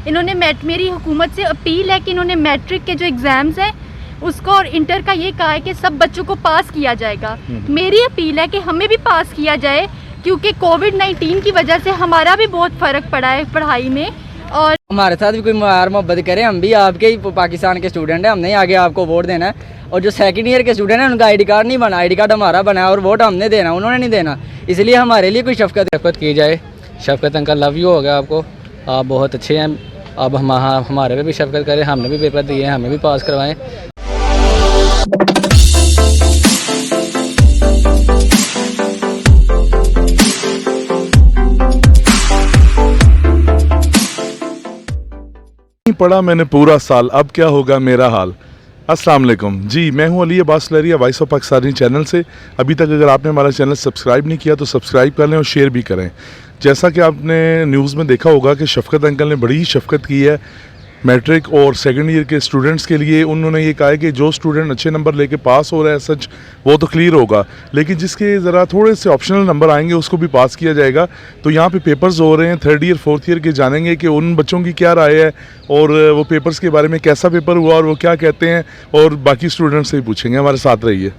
इन्होंने मेरी हुकूमत से अपील है कि इन्होंने मैट्रिक के जो एग्ज़ाम्स हैं उसको और इंटर का ये कहा है कि सब बच्चों को पास किया जाएगा। मेरी अपील है कि हमें भी पास किया जाए, क्योंकि कोविड-19 की वजह से हमारा भी बहुत फ़र्क पड़ा है पढ़ाई में। और हमारे साथ भी कोई प्यार मोहब्बत करे, हम भी आपके ही पाकिस्तान के स्टूडेंट हैं, हमने आगे आपको वोट देना है। और जो सेकंड ईयर के स्टूडेंट हैं उनका आईडी कार्ड नहीं बना, आईडी कार्ड हमारा बना है और वोट हमने देना, उन्होंने नहीं देना। इसलिए हमारे लिए कोई शफकत की जाए। शफकत अंकल लव यू हो गया आपको, आप बहुत अच्छे हैं। अब हमारे पे भी शफकत करें, हमने भी पेपर दिए हैं, हमें भी पास करवाएं। पढ़ा मैंने पूरा साल, अब क्या होगा मेरा हाल। अस्सलाम वालेकुम जी, मैं हूं अली अब्बास लहरिया, वॉइस ऑफ पाकिस्तानी चैनल से। अभी तक अगर आपने हमारा चैनल सब्सक्राइब नहीं किया तो सब्सक्राइब कर लें और शेयर भी करें। जैसा कि आपने न्यूज़ में देखा होगा कि शफकत अंकल ने बड़ी ही शफकत की है मैट्रिक और सेकंड ईयर के स्टूडेंट्स के लिए। उन्होंने ये कहा है कि जो स्टूडेंट अच्छे नंबर लेके पास हो रहा है सच वो तो क्लियर होगा, लेकिन जिसके ज़रा थोड़े से ऑप्शनल नंबर आएंगे उसको भी पास किया जाएगा। तो यहाँ पे पेपर्स हो रहे हैं, थर्ड ईयर फोर्थ ईयर के, जानेंगे कि उन बच्चों की क्या राय है और वो पेपर्स के बारे में, कैसा पेपर हुआ और वो क्या कहते हैं, और बाकी स्टूडेंट से ही पूछेंगे। हमारे साथ रहिए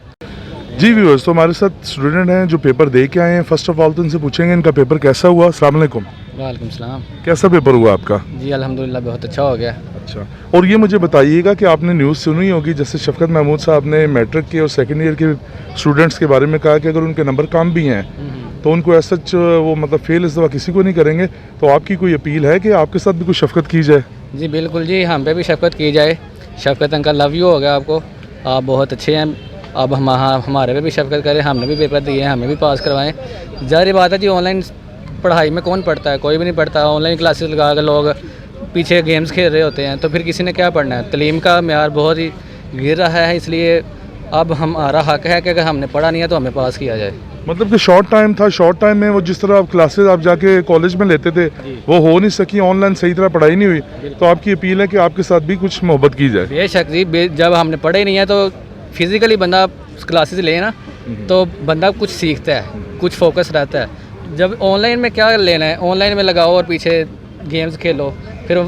जी व्यूअर्स। तो हमारे साथ स्टूडेंट हैं जो पेपर दे के आए हैं। फर्स्ट ऑफ ऑल तो इनसे पूछेंगे इनका पेपर कैसा हुआ। अस्सलाम वालेकुम। वालेकुम सलाम। कैसा पेपर हुआ आपका? जी अल्हम्दुलिल्लाह बहुत अच्छा हो गया। अच्छा, और ये मुझे बताइएगा कि आपने न्यूज़ सुनी होगी, जैसे शफकत महमूद साहब ने मैट्रिक के और सेकंड ईयर के स्टूडेंट्स के बारे में कहा कि अगर उनके नंबर कम भी हैं तो उनको ऐसा वो मतलब फेल इस दफ़ा किसी को नहीं करेंगे। तो आपकी कोई अपील है कि आपके साथ भी कुछ शफकत की जाए? जी बिल्कुल जी, हम पे भी शफकत की जाए। शफकत अंकल लव यू हो गया आपको, आप बहुत अच्छे हैं। अब हमारे पे भी शफकत करें, हमने भी पेपर दिए हैं, हमें भी पास करवाएं। ज़ाहिर बात है जी, ऑनलाइन पढ़ाई में कौन पढ़ता है? कोई भी नहीं पढ़ता। ऑनलाइन क्लासेस लगा कर लोग पीछे गेम्स खेल रहे होते हैं, तो फिर किसी ने क्या पढ़ना है? तलीम का म्यार बहुत ही गिर रहा है, इसलिए अब हमारा हक है कि अगर हमने पढ़ा नहीं है तो हमें पास किया जाए। मतलब कि शॉर्ट टाइम था, शॉर्ट टाइम में वो जिस तरह आप क्लासेस आप जाके कॉलेज में लेते थे वो हो नहीं सकी, ऑनलाइन सही तरह पढ़ाई नहीं हुई। तो आपकी अपील है कि आपके साथ भी कुछ मोहब्बत की जाए। बेशक जी, जब हमने पढ़े ही नहीं है तो फिज़िकली बंदा क्लासेस ले ना तो बंदा कुछ सीखता है, कुछ फोकस रहता है। जब ऑनलाइन में क्या लेना है, ऑनलाइन में लगाओ और पीछे गेम्स खेलो, फिर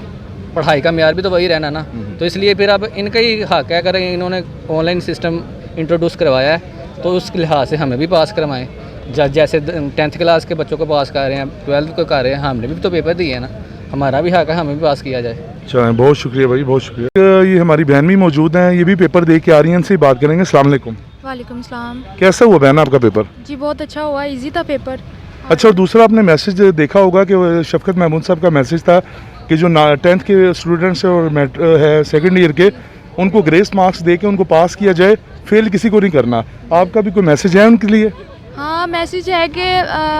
पढ़ाई का म्यार भी तो वही रहना ना। तो इसलिए फिर अब इनका ही हक है, अगर इन्होंने ऑनलाइन सिस्टम इंट्रोड्यूस करवाया है तो उस लिहाज से हमें भी पास करवाएं। जैसे 10th क्लास के बच्चों को पास कर रहे हैं, 12th को कर रहे हैं, हमने भी तो पेपर दिए हैं ना, हमारा भी हक है, हमें भी पास किया जाए। चलें, बहुत शुक्रिया भाई, बहुत शुक्रिया। ये हमारी बहन भी मौजूद हैं, ये भी पेपर दे के आ रही हैं, इनसे बात करेंगे। अस्सलाम वालेकुम। वालेकुम सलाम। कैसा हुआ बहन आपका पेपर? जी बहुत अच्छा हुआ, इजी था पेपर। अच्छा, और दूसरा आपने मैसेज देखा होगा कि शफकत महमूद साहब का मैसेज था कि जो 10th के स्टूडेंट्स और है सेकंड ईयर के, उनको ग्रेस मार्क्स दे के उनको पास किया जाए, फेल किसी को नहीं करना। आपका भी कोई मैसेज है उनके लिए? हाँ, मैसेज है कि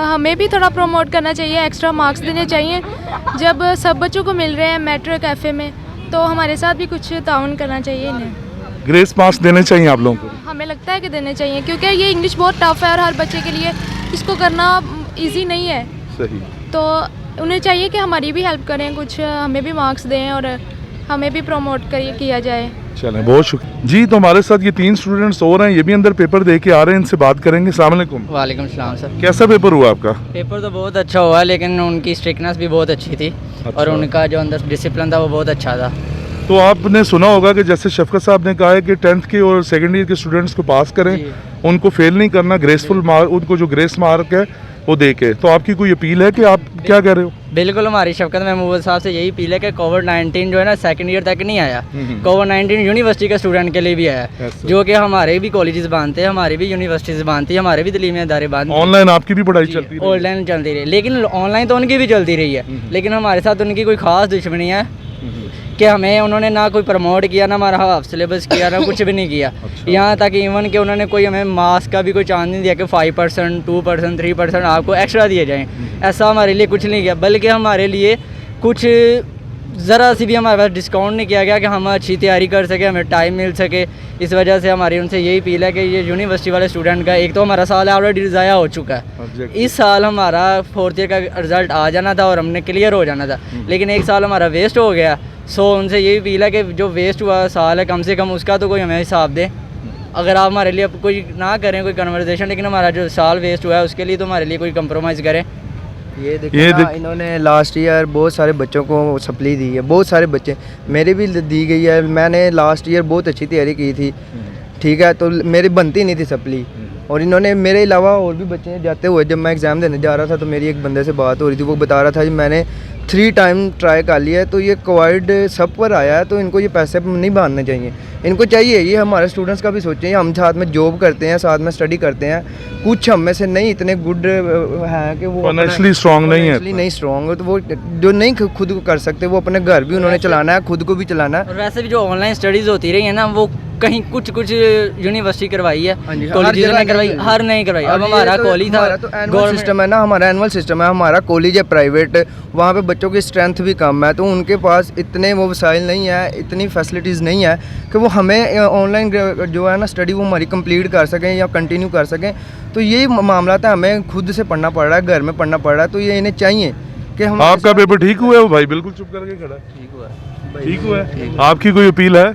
हमें भी थोड़ा प्रमोट करना चाहिए, एक्स्ट्रा मार्क्स देने चाहिए। जब सब बच्चों को मिल रहे हैं मैट्रिक कैफ़े में तो हमारे साथ भी कुछ ताउन करना चाहिए इन्हें। ग्रेस मार्क्स देने चाहिए आप लोगों को? हमें लगता है कि देने चाहिए, क्योंकि ये इंग्लिश बहुत टफ है और हर बच्चे के लिए इसको करना इजी नहीं है। सही। तो उन्हें चाहिए कि हमारी भी हेल्प करें, कुछ हमें भी मार्क्स दें और हमें भी प्रमोट किया जाए। चलें, बहुत शुक्रिया जी। तो हमारे साथ ये 3 स्टूडेंट्स और हैं, ये भी अंदर पेपर दे के आ रहे हैं, इनसे बात करेंगे। अस्सलाम वालेकुम। वालेकुम सलाम सर। कैसा पेपर हुआ आपका? पेपर तो बहुत अच्छा हुआ, लेकिन उनकी स्ट्रिक्टनेस भी बहुत अच्छी थी। अच्छा। और उनका जो अंदर डिसिप्लिन था वो बहुत अच्छा था। तो आपने सुना होगा कि जैसे शफकत साहब ने कहा है कि 10th के और सेकंड ईयर के स्टूडेंट्स को पास करें, उनको फेल नहीं करना, ग्रेसफुल मार्क, उनको जो ग्रेस मार्क है वो दे के। तो आपकी कोई अपील है कि आप क्या कह रहे हो? बिल्कुल, हमारी शफकत महमूद साहब से यही अपील है कि कोविड-19 जो है ना सेकंड ईयर तक नहीं आया, कोविड-19 यूनिवर्सिटी के स्टूडेंट के लिए भी आया, जो कि हमारे भी कॉलेजेस बंद थे, हमारी भी यूनिवर्सिटीज़ बंद थी, हमारे भी तलीमी इदारे बंद। ऑनलाइन आपकी भी पढ़ाई चलती रही? ऑनलाइन चलती रही, लेकिन ऑनलाइन तो उनकी भी चलती रही है, लेकिन हमारे साथ उनकी कोई ख़ास दुश्मनी है कि हमें उन्होंने ना कोई प्रमोट किया, ना हमारा हाफ सिलेबस किया, ना कुछ भी नहीं किया। अच्छा। यहाँ तक इवन कि उन्होंने कोई हमें मार्क्स का भी कोई चांस नहीं दिया कि 5%, 2%, 3% आपको एक्स्ट्रा दिए जाएँ। ऐसा हमारे लिए कुछ नहीं किया, बल्कि हमारे लिए कुछ ज़रा सी भी हमारे पास डिस्काउंट नहीं किया गया कि हम अच्छी तैयारी कर सके, हमें टाइम मिल सके। इस वजह से हमारी उनसे यही अपील है कि ये यूनिवर्सिटी वाले स्टूडेंट का एक तो हमारा साल ऑलरेडी ज़ाया हो चुका है। इस साल हमारा 4th ईयर का रिज़ल्ट आ जाना था और हमने क्लियर हो जाना था, लेकिन एक साल हमारा वेस्ट हो गया। सो उनसे यही अपील है कि जो वेस्ट हुआ साल है, कम से कम उसका तो कोई हमें हिसाब दे। अगर आप हमारे लिए कोई ना करें कोई कन्वर्सेशन, लेकिन हमारा जो साल वेस्ट हुआ है उसके लिए तो हमारे लिए कोई कंप्रोमाइज़ करें। ये देखिए ना, इन्होंने लास्ट ईयर बहुत सारे बच्चों को सप्ली दी है, बहुत सारे बच्चे, मेरे भी दी गई है। मैंने लास्ट ईयर बहुत अच्छी तैयारी की थी, ठीक है, तो मेरी बनती नहीं थी सप्ली, और इन्होंने मेरे अलावा और भी बच्चे जाते हुए, जब मैं एग्ज़ाम देने जा रहा था तो मेरी एक बंदे से बात हो रही थी, वो बता रहा था कि मैंने 3 टाइम ट्राई कर लिया है, तो ये कोविड सब पर आया है, तो इनको ये पैसे नहीं बांधने चाहिए। इनको चाहिए, ये हमारे स्टूडेंट्स का भी सोचें, हम साथ में जॉब करते हैं, साथ में स्टडी करते हैं, कुछ हम में से नहीं इतने गुड हैं कि वो फाइनेंशियली स्ट्रांग नहीं है, नहीं स्ट्रॉन्ग, तो वो जो नहीं खुद को कर सकते, वो अपने घर भी उन्होंने चलाना है, खुद को भी चलाना है। और वैसे भी जो ऑनलाइन स्टडीज़ होती रही है ना, वो कहीं कुछ यूनिवर्सिटी करवाई है, हाँ जी, कॉलेज में करवाई, हर नहीं करवाई। अब हमारा कॉलेज था, एनुअल सिस्टम है ना, हमारा एनुअल सिस्टम है, हमारा कॉलेज है प्राइवेट, वहाँ पे बच्चों की स्ट्रेंथ भी कम है, तो उनके पास इतने वो वसाइल नहीं है, इतनी फैसिलिटीज़ नहीं है कि वो हमें ऑनलाइन जो है ना स्टडी वो हमारी कंप्लीट कर सकें या कंटिन्यू कर सकें। तो यही मामला था, हमें खुद से पढ़ना पड़ रहा है, घर में पढ़ना पड़ रहा है, तो ये इन्हें चाहिए कि हम। आपका पेपर ठीक हुआ है? वो भाई बिल्कुल चुप करके खड़ा है। ठीक हुआ है? आपकी कोई अपील है?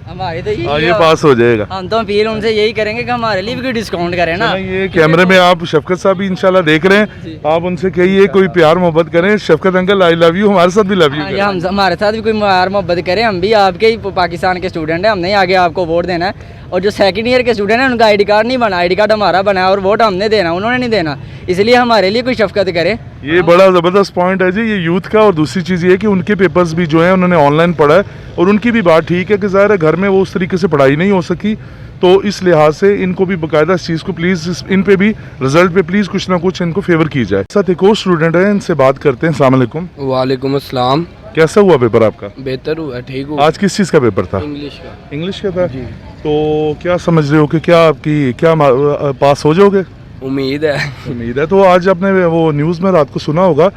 हमारे तो ये पास हो जाएगा। हम तो अपील उनसे यही करेंगे कि हमारे लिए भी कोई डिस्काउंट करें ना। ये कैमरे में आप शफकत साहब भी इंशाल्लाह देख रहे हैं, आप उनसे कहिए कोई प्यार मोहब्बत करें। शफकत अंकल आई लव यू, हमारे साथ भी लव यू। हम हमारे साथ भी कोई प्यार मोहब्बत करें, हम भी आपके ही पाकिस्तान के स्टूडेंट हैं, हमने आगे आपको वोट देना है। और जो सेकंड ईयर के स्टूडेंट हैं उनका आईडी कार्ड नहीं बना, आईडी कार्ड हमारा बना है और वोट हमने देना, उन्होंने नहीं देना, इसलिए हमारे लिए कोई शफकत करे। ये बड़ा ज़बरदस्त पॉइंट है जी ये यूथ का। और दूसरी चीज़ ये है कि उनके पेपर्स भी जो हैं उन्होंने ऑनलाइन पढ़ा है, और उनकी भी बात ठीक है कि ज़ाहिर है घर में वो उस तरीके से पढ़ाई नहीं हो सकी, तो इस लिहाज से इनको भी बाकायदा इस चीज़ को प्लीज़, इन पे भी रिजल्ट पे प्लीज़ कुछ ना कुछ इनको फेवर की जाए। साथ एक और स्टूडेंट है, इनसे बात करते हैं। अस्सलाम वालेकुम। वालेकुम अस्सलाम। कैसा हुआ पेपर आपका? बेहतर हुआ, ठीक हुआ। आज किस चीज़ का पेपर था? इंग्लिश का था जी। तो क्या समझ रहे हो कि क्या आपकी पास हो जाओगे? उम्मीद है। उम्मीद है। तो आज आपने वो न्यूज़ में रात को सुना होगा,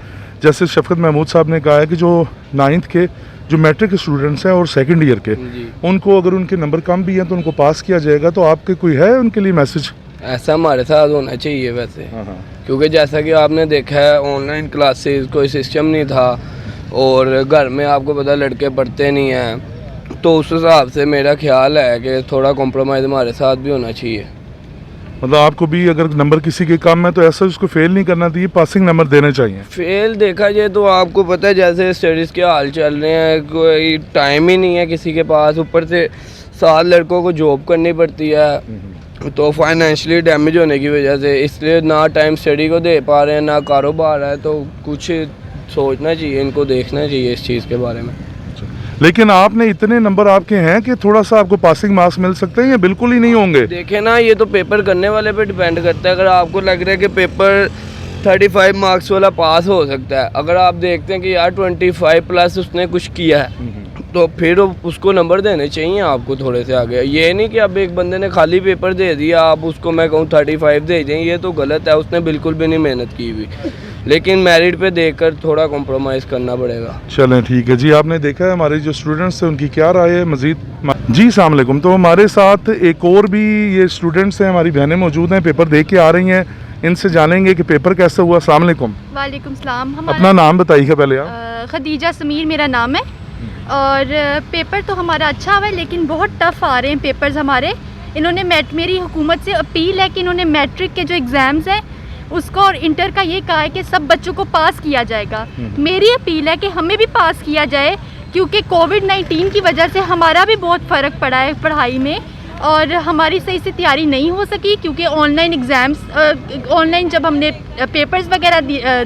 जैसे शफकत महमूद साहब ने कहा है कि जो 9th के जो मैट्रिक के स्टूडेंट्स हैं और सेकंड ईयर के, उनको अगर उनके नंबर कम भी हैं तो उनको पास किया जाएगा। तो आपके कोई है उनके लिए मैसेज? ऐसा हमारे साथ होना चाहिए वैसे, क्योंकि जैसा कि आपने देखा है ऑनलाइन क्लासेस कोई सिस्टम नहीं था, और घर में आपको पता लड़के पढ़ते नहीं हैं, तो उस हिसाब से मेरा ख्याल है कि थोड़ा कॉम्प्रोमाइज़ हमारे साथ भी होना चाहिए। मतलब आपको भी अगर नंबर किसी के कम है तो ऐसा उसको फेल नहीं करना चाहिए, पासिंग नंबर देने चाहिए। फेल देखा जाए तो आपको पता है जैसे स्टडीज़ के हाल चल रहे हैं, कोई टाइम ही नहीं है किसी के पास, ऊपर से 7 लड़कों को जॉब करनी पड़ती है, तो फाइनेंशियली डैमेज होने की वजह से इसलिए ना टाइम स्टडी को दे पा रहे हैं ना कारोबार है। तो कुछ सोचना चाहिए, इनको देखना चाहिए इस चीज़ के बारे में। लेकिन आपने इतने नंबर आपके हैं कि थोड़ा सा आपको पासिंग मार्क्स मिल सकते हैं या बिल्कुल ही नहीं होंगे? देखे ना, ये तो पेपर करने वाले पे डिपेंड करता है। अगर आपको लग रहा है कि पेपर 35 मार्क्स वाला पास हो सकता है, अगर आप देखते हैं कि यार 25 प्लस उसने कुछ किया है, तो फिर उसको नंबर देने चाहिए आपको थोड़े से आगे। ये नहीं कि अब एक बंदे ने खाली पेपर दे दिया आप उसको मैं कहूँ 35 दे दें, ये तो गलत है, उसने बिल्कुल भी नहीं मेहनत की हुई। लेकिन मेरिट पे देखकर थोड़ा कॉम्प्रोमाइज़ करना पड़ेगा। चलें ठीक है जी। आपने देखा है हमारे जो स्टूडेंट्स हैं उनकी क्या राय है मज़ीद। जी अस्सलाम वालेकुम। तो हमारे साथ एक और भी ये स्टूडेंट्स हैं, हमारी बहनें मौजूद हैं, पेपर दे के आ रही हैं, इनसे जानेंगे कि पेपर कैसा हुआ। अस्सलाम वालेकुम। वालेकुम सलाम। अपना नाम बताइए पहले आप। खदीजा समीर मेरा नाम है, और पेपर तो हमारा अच्छा हुआ है, लेकिन बहुत टफ़ आ रहे हैं पेपर्स हमारे। इन्होंने मेरी हुकूमत से अपील है कि इन्होंने मैट्रिक के जो एग्ज़ाम्स हैं उसको और इंटर का ये कहा है कि सब बच्चों को पास किया जाएगा। मेरी अपील है कि हमें भी पास किया जाए, क्योंकि कोविड-19 की वजह से हमारा भी बहुत फ़र्क पड़ा है पढ़ाई में, और हमारी सही से तैयारी नहीं हो सकी, क्योंकि ऑनलाइन एग्ज़ाम्स ऑनलाइन जब हमने पेपर्स वगैरह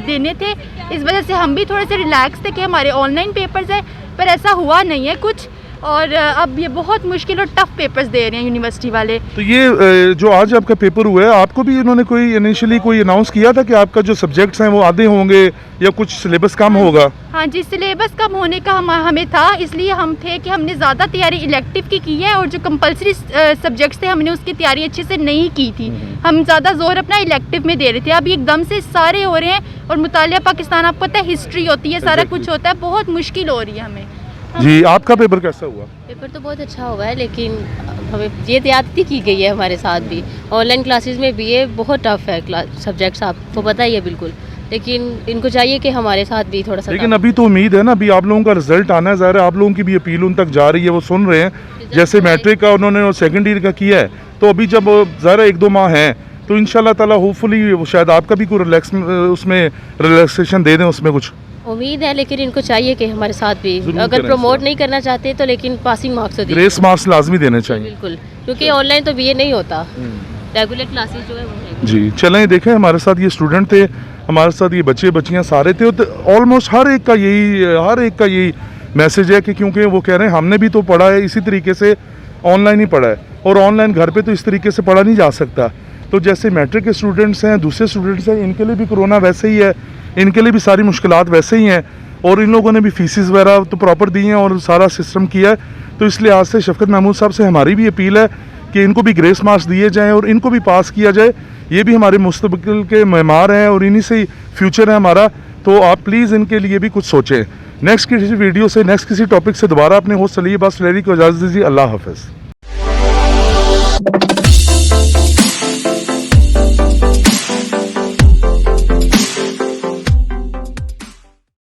देने थे, इस वजह से हम भी थोड़े से रिलैक्स थे कि हमारे ऑनलाइन पेपर्स हैं, पर ऐसा हुआ नहीं है कुछ। और अब ये बहुत मुश्किल और टफ़ पेपर्स दे रहे हैं यूनिवर्सिटी वाले। तो ये जो आज आपका पेपर हुआ है, आपको भी उन्होंने कोई इनिशियली कोई अनाउंस किया था कि आपका जो सब्जेक्ट्स हैं वो आधे होंगे या कुछ सिलेबस कम होगा? हाँ जी, सिलेबस कम होने का हमें था, इसलिए हम थे कि हमने ज़्यादा तैयारी इलेक्टिव की है, और जो कंपलसरी सब्जेक्ट्स थे हमने उसकी तैयारी अच्छे से नहीं की थी। हम ज़्यादा जोर अपना इलेक्टिव में दे रहे थे। अब एकदम से सारे हो रहे हैं, और मुतालिया पाकिस्तान आपको पता है हिस्ट्री होती है, सारा कुछ होता है, बहुत मुश्किल हो रही है हमें। जी आपका पेपर कैसा हुआ? पेपर तो बहुत अच्छा हुआ है, लेकिन हमें ये ज्यादती की गई है हमारे साथ भी। ऑनलाइन क्लासेस में भी ये बहुत टफ है सब्जेक्ट्स, आपको पता ही है बिल्कुल, लेकिन इनको चाहिए कि हमारे साथ भी थोड़ा सा। लेकिन अभी तो उम्मीद है ना, अभी आप लोगों का रिजल्ट आना है, ज़ाहिर है आप लोगों की भी अपील उन तक जा रही है, वो सुन रहे हैं। जैसे मैट्रिक का उन्होंने और सेकेंड ईयर का किया है, तो अभी जब ज़ाहिर 1-2 माह हैं, तो इंशाल्लाह ताला होपफुली वो शायद आपका भी कोई उसमें रिलैक्सेशन दे दें उसमें कुछ। उम्मीद है, लेकिन इनको चाहिए कि हमारे साथ भी ज़रूर अगर करें प्रमोट सर। नहीं करना चाहते तो लेकिन पासिंग मार्क्स तो दीजिए। ग्रेस मार्क्स लाजमी देने चाहिए। बिल्कुल, क्योंकि ऑनलाइन तो बीए नहीं होता, रेगुलर क्लासेस जो है वो है। जी चलें, देखें हमारे साथ ये स्टूडेंट थे, हमारे साथ ये बच्चे बच्चियाँ सारे थे, तो ऑलमोस्ट हर एक का यही मैसेज है कि क्योंकि वो कह रहे हैं हमने भी तो पढ़ा है इसी तरीके से, ऑनलाइन ही पढ़ा है, और ऑनलाइन घर पे तो इस तरीके से पढ़ा नहीं जा सकता। तो जैसे मैट्रिक के स्टूडेंट्स हैं, दूसरे स्टूडेंट्स हैं, इनके लिए भी कोरोना वैसे ही है, इनके लिए भी सारी मुश्किलात वैसे ही हैं, और इन लोगों ने भी फीसिस वगैरह तो प्रॉपर दी हैं और सारा सिस्टम किया है। तो इसलिए आज से शफकत महमूद साहब से हमारी भी अपील है कि इनको भी ग्रेस मार्क्स दिए जाएँ और इनको भी पास किया जाए। ये भी हमारे मुस्तकबिल के मेमार हैं और इन्हीं से फ्यूचर है हमारा, तो आप प्लीज़ इनके लिए भी कुछ सोचें। नेक्स्ट किसी वीडियो से, नेक्स्ट किसी टॉपिक से दोबारा अपने होस्ट अली अब्बास लहरी को इजाज़त दीजिए। अल्लाह हाफ़िज़।